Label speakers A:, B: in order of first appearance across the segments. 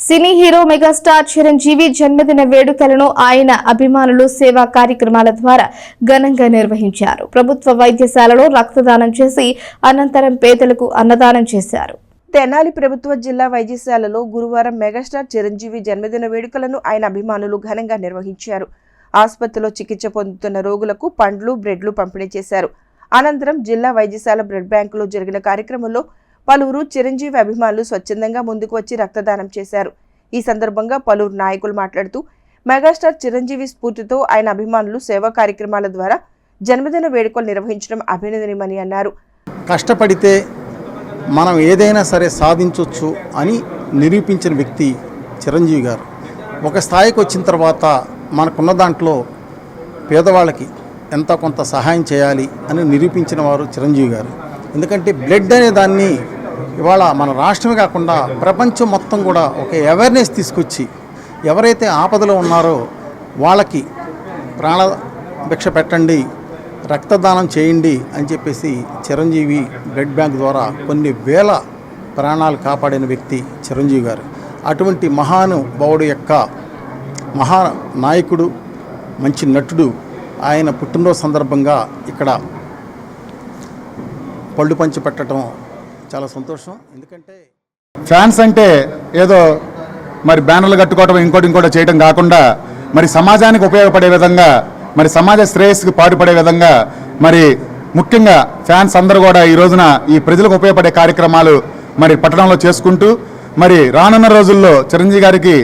A: Cine hero megastar Chiranjeevi జన్మదిన వేడుకలను ఆయన అభిమానులు సేవా కార్యక్రమాల ద్వారా ఘనంగా నిర్వహించారు. ప్రభుత్వ వైద్యశాలలో రక్తదానం చేసి అనంతరం పేదలకు అన్నదానం చేశారు.
B: తెనాలి ప్రభుత్వ జిల్లా వైద్యశాలలో గురువారం మెగాస్టార్ చిరంజీవి జన్మదిన వేడుకలను ఆయన అభిమానులు ఘనంగా నిర్వహించారు. ఆసుపత్రిలో చికిత్స పొందుతున్న రోగులకు పండ్లు, బ్రెడ్లు పంపిణీ చేశారు. అనంతరం జిల్లా వైద్యశాల బ్లడ్ బ్యాంకులో జరిగిన కార్యక్రమంలో పలువురు చిరంజీవి అభిమానులు స్వచ్ఛందంగా ముందుకు వచ్చి రక్తదానం చేశారు. ఈ సందర్భంగా పలువురు నాయకులు మాట్లాడుతూ మెగాస్టార్ చిరంజీవి స్ఫూర్తితో ఆయన అభిమానులు సేవా కార్యక్రమాల ద్వారా జన్మదిన వేడుకలు నిర్వహించడం అభినందనీయమని అన్నారు.
C: కష్టపడితే మనం ఏదైనా సరే సాధించవచ్చు అని నిరూపించిన వ్యక్తి చిరంజీవి గారు. ఒక స్థాయికి వచ్చిన తర్వాత మనకున్న దాంట్లో పేదవాళ్ళకి ఎంత కొంత సహాయం చేయాలి అని నిరూపించిన వారు చిరంజీవి గారు. ఎందుకంటే బ్లడ్ అనే దాన్ని ఇవాళ మన రాష్ట్రమే కాకుండా ప్రపంచం మొత్తం కూడా ఒక అవేర్నెస్ తీసుకొచ్చి ఎవరైతే ఆపదలో ఉన్నారో వాళ్ళకి ప్రాణభిక్ష పెట్టండి, రక్తదానం చేయండి అని చెప్పేసి చిరంజీవి బ్లడ్ బ్యాంక్ ద్వారా కొన్ని వేల ప్రాణాలు కాపాడిన వ్యక్తి చిరంజీవి గారు. అటువంటి మహానుభావుడు యొక్క మహా నాయకుడు, మంచి నటుడు ఆయన పుట్టినరోజు సందర్భంగా ఇక్కడ పళ్ళు పంచి పెట్టడం చాలా సంతోషం. ఎందుకంటే
D: ఫ్యాన్స్ అంటే ఏదో మరి బ్యానర్లు కట్టుకోవడం ఇంకోటి చేయడం కాకుండా మరి సమాజానికి ఉపయోగపడే విధంగా, మరి సమాజ శ్రేయస్సుకు పాటుపడే విధంగా, మరి ముఖ్యంగా ఫ్యాన్స్ అందరూ కూడా ఈ రోజున ఈ ప్రజలకు ఉపయోగపడే కార్యక్రమాలు మరి పట్టణంలో చేసుకుంటూ మరి రానున్న రోజుల్లో చిరంజీవి గారికి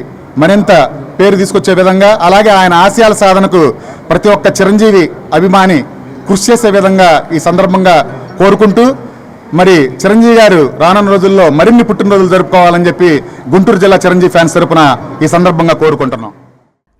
D: మరింత పేరు తీసుకొచ్చే విధంగా, అలాగే ఆయన ఆశయాల సాధనకు ప్రతి ఒక్క చిరంజీవి అభిమాని కృషి చేసే విధంగా ఈ సందర్భంగా కోరుకుంటూ మరి చిరంజీవి గారు రానున్న రోజుల్లో మరిన్ని పుట్టినరోజులు జరుపుకోవాలని చెప్పి గుంటూరు జిల్లా చిరంజీవి ఫ్యాన్స్ తరపున ఈ సందర్భంగా కోరుకుంటున్నాం.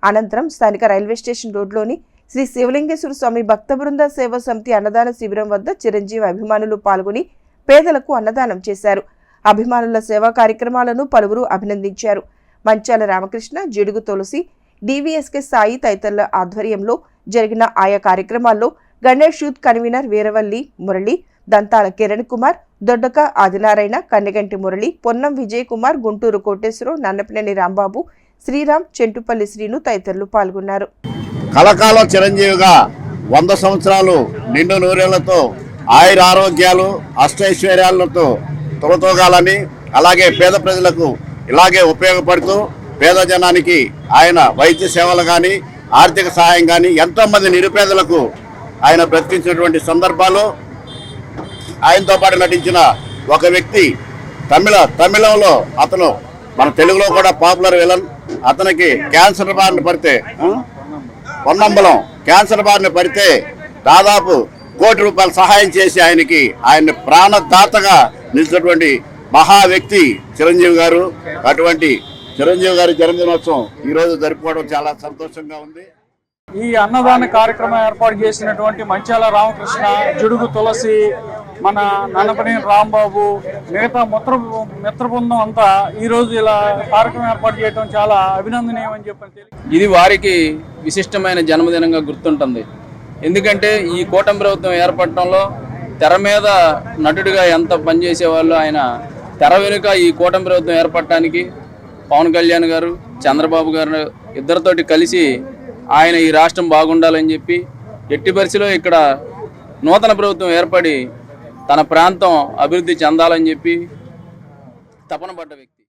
B: అనంతరం స్థానిక రైల్వే స్టేషన్ రోడ్లోని శ్రీ శివలింగేశ్వర స్వామి భక్త బృంద సేవా సమితి అన్నదాన శిబిరం వద్ద చిరంజీవి అభిమానులు పాల్గొని పేదలకు అన్నదానం చేశారు. అభిమానుల సేవా కార్యక్రమాలను పలువురు అభినందించారు. మంచాల రామకృష్ణ, జిడుగు తులసి, డివిఎస్కే సాయి తదితరుల ఆధ్వర్యంలో జరిగిన ఆయా కార్యక్రమాల్లో గణేష్ యూత్ కన్వీనర్ వీరవల్లి మురళి, దంతాల కిరణ్ కుమార్, దొడ్డక ఆదినారాయణ, కన్నెగంటి మురళి, పొన్నం విజయ్ కుమార్, గుంటూరు కోటేశ్వరరావు, నన్నపినేని రాంబాబు, శ్రీరామ్, చెంటుపల్లి శ్రీను తదితరులు పాల్గొన్నారు.
E: కలకాలం చిరంజీవిగా 100 సంవత్సరాలు నిండు నూరేళ్లతో ఆయుర ఆరోగ్యాలు అష్టైశ్వర్యాలతో తొలతోగాలని, అలాగే పేద ప్రజలకు ఇలాగే ఉపయోగపడుతూ పేద జనానికి ఆయన వైద్య సేవలు కానీ ఆర్థిక సహాయం కానీ ఎంతోమంది నిరుపేదలకు ఆయన బ్రతికించినటువంటి సందర్భాలు, ఆయనతో పాటు నటించిన ఒక వ్యక్తి తమిళంలో అతను మన తెలుగులో కూడా పాపులర్ విలన్, అతనికి క్యాన్సర్ బారిన పడితే పొన్నంబలం క్యాన్సర్ బారిన పడితే దాదాపు ₹1 కోటి సహాయం చేసి ఆయన ప్రాణదాతగా నిలిచినటువంటి మహా వ్యక్తి చిరంజీవి గారు. అటువంటి చిరంజీవి గారి జన్మదినోత్సవం ఈరోజు జరుపుకోవడం చాలా సంతోషంగా ఉంది.
F: ఈ అన్నదాన కార్యక్రమం ఏర్పాటు చేసినటువంటి మంచాల రామకృష్ణ, జుడుగు తులసి, మన నన్నపనేని రాంబాబు, మిగతా మిత్ర బృందం అంతా ఈరోజు ఇలా కార్యక్రమం ఏర్పాటు చేయడం చాలా అభినందనీయమని చెప్పని
G: ఇది వారికి విశిష్టమైన జన్మదినంగా గుర్తుంటుంది. ఎందుకంటే ఈ కూటమి ప్రభుత్వం ఏర్పడటంలో తెర మీద నటుడిగా ఎంత పనిచేసేవాళ్ళు ఆయన తెర వెనుక ఈ కూటమి ప్రభుత్వం ఏర్పడటానికి పవన్ కళ్యాణ్ గారు, చంద్రబాబు గారు ఇద్దరితోటి కలిసి ఆయన ఈ రాష్ట్రం బాగుండాలని చెప్పి ఎట్టి పరిస్థితిలో ఇక్కడ నూతన ప్రభుత్వం ఏర్పడి తన ప్రాంతం అభివృద్ధి చెందాలని చెప్పి తపన పడ్డ వ్యక్తి.